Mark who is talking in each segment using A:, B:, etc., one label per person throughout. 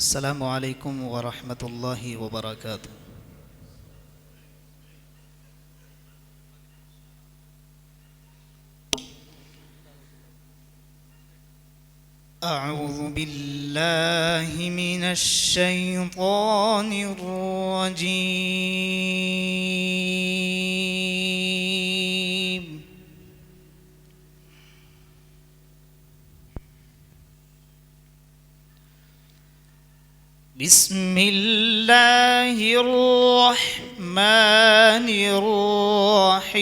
A: Assalamualaikum warahmatullahi wabarakatuh. أعوذ بالله من الشيطان الرجيم. بسم الله الرحمن الرحيم.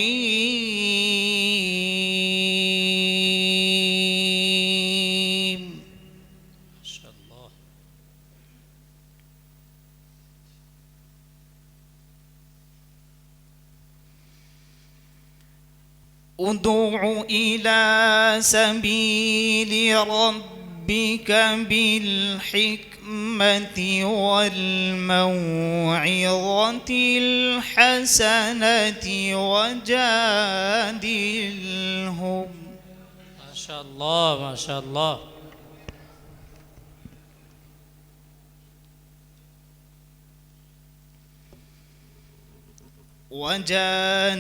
A: ما شاء الله. ادع إلى سبيل ربك بالحكمة والموعظة الحسنة وجادلهم. ما شاء الله ما شاء الله.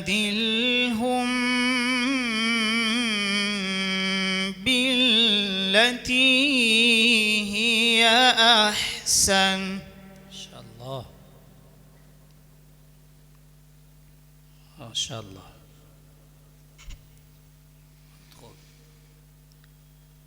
A: وجادلهم بالتي هي أحسن. ما شاء الله ما شاء الله.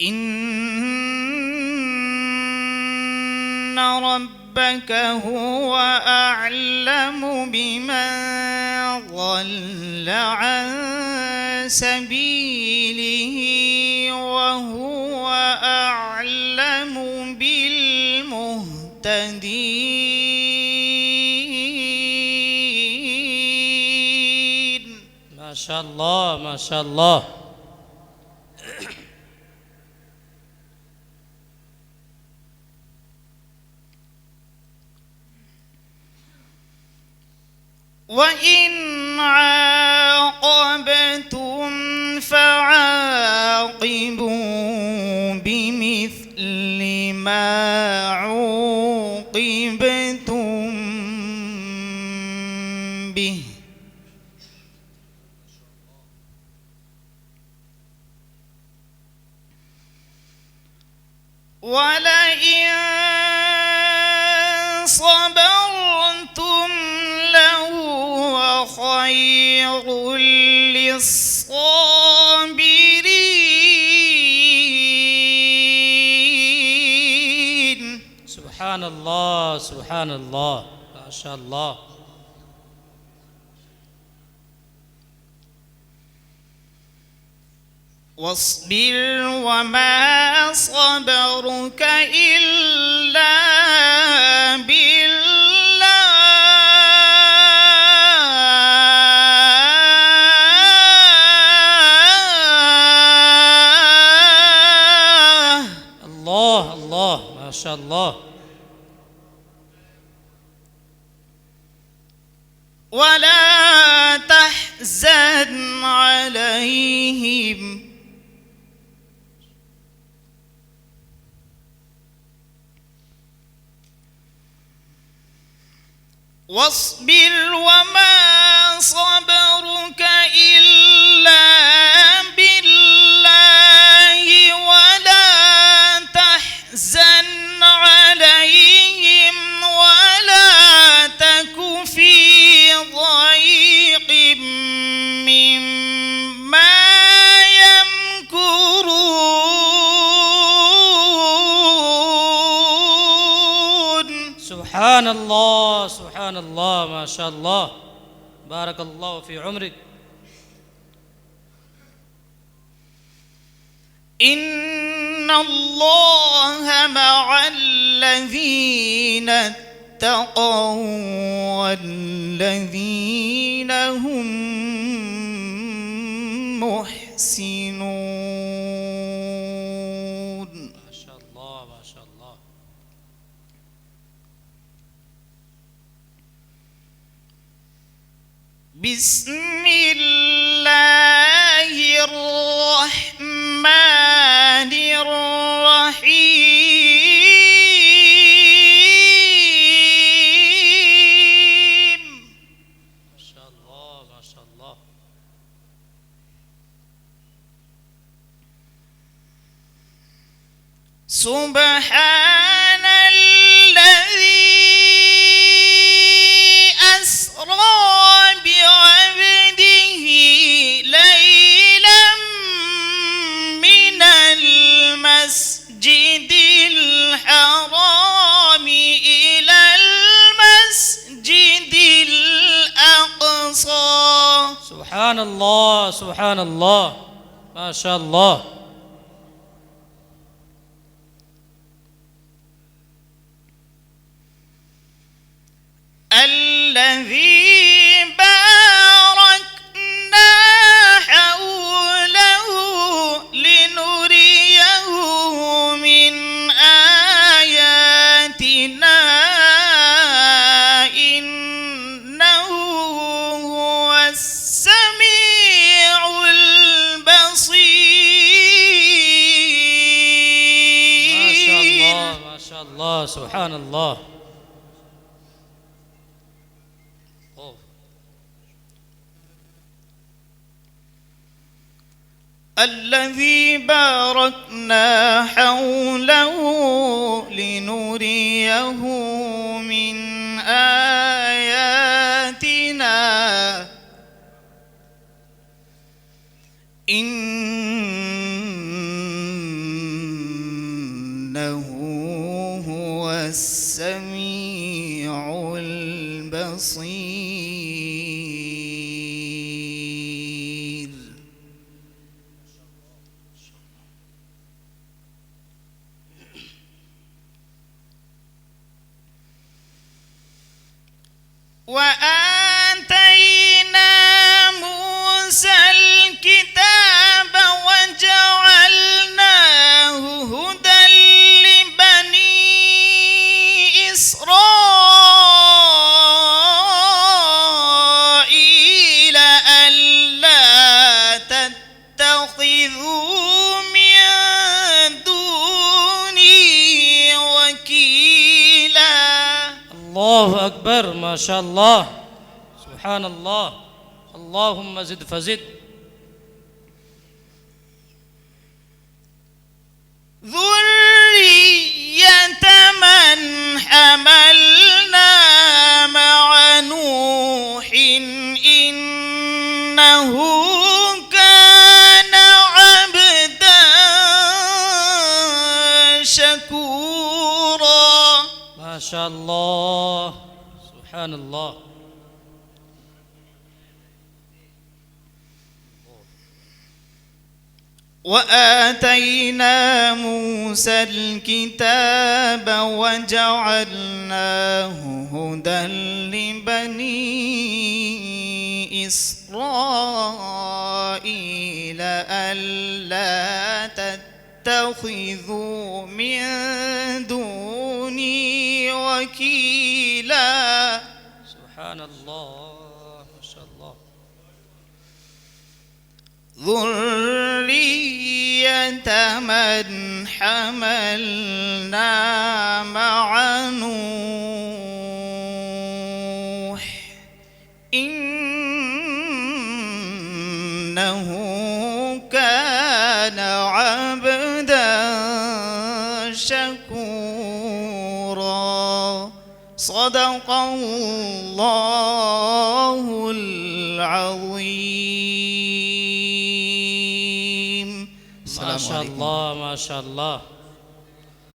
A: إن ربك هو أعلم بمن ضل عن سبيله وهو أعلم بالمهتدين. ما شاء الله ما شاء الله. وإن عاقبتم فعاقبوا بمثل ما عوقبتم به. ولئن صبرتم لهو خير للصابرين. سبحان الله سبحان الله ما شاء الله. واصبر وما صبرك إلا بالله. الله الله ما شاء الله. ولا تحزن عليهم واصبر وما صبرك إلا بالله ولا تحزن عليهم ولا تك في ضيق مما يمكرون. سبحان الله سبحان الله ما شاء الله. بارك الله في عمرك. إن الله مع الذين اتقوا والذين هم محسنون. ما شاء الله ما شاء الله. بسم الله الرحمن الرحيم.
B: سبحان الذي أسرى بعبده ليلا من المسجد الحرام إلى المسجد الأقصى.
A: سبحان الله سبحان الله ما شاء الله.
B: الذي باركنا حوله لنريه من آياتنا إنه هو السميع البصير.
A: ما شاء الله سبحان الله.
B: الذي باركنا حوله لنريه من آياتنا إنه هو السميع البصير. وآتينا موسى الكتاب وجعلناه هدى لبني إسرائيل ألا تتخذوا من دوني وكيلا.
A: الله أكبر ما شاء الله سبحان الله. اللهم زد فزد.
B: ذرية من حملنا مع نوح إنه كان عبدا شكورا.
A: ما شاء الله سبحان الله.
B: وآتينا موسى الكتاب وجعلناه هدى لبني إسرائيل ألا تتخذوا من دوني وكيلا.
A: سبحان الله ما شاء الله.
B: ذرية من حملنا مع نوح إنه كان عبدا شكورا. صدق الله العظيم.
A: ما شاء الله ما شاء الله.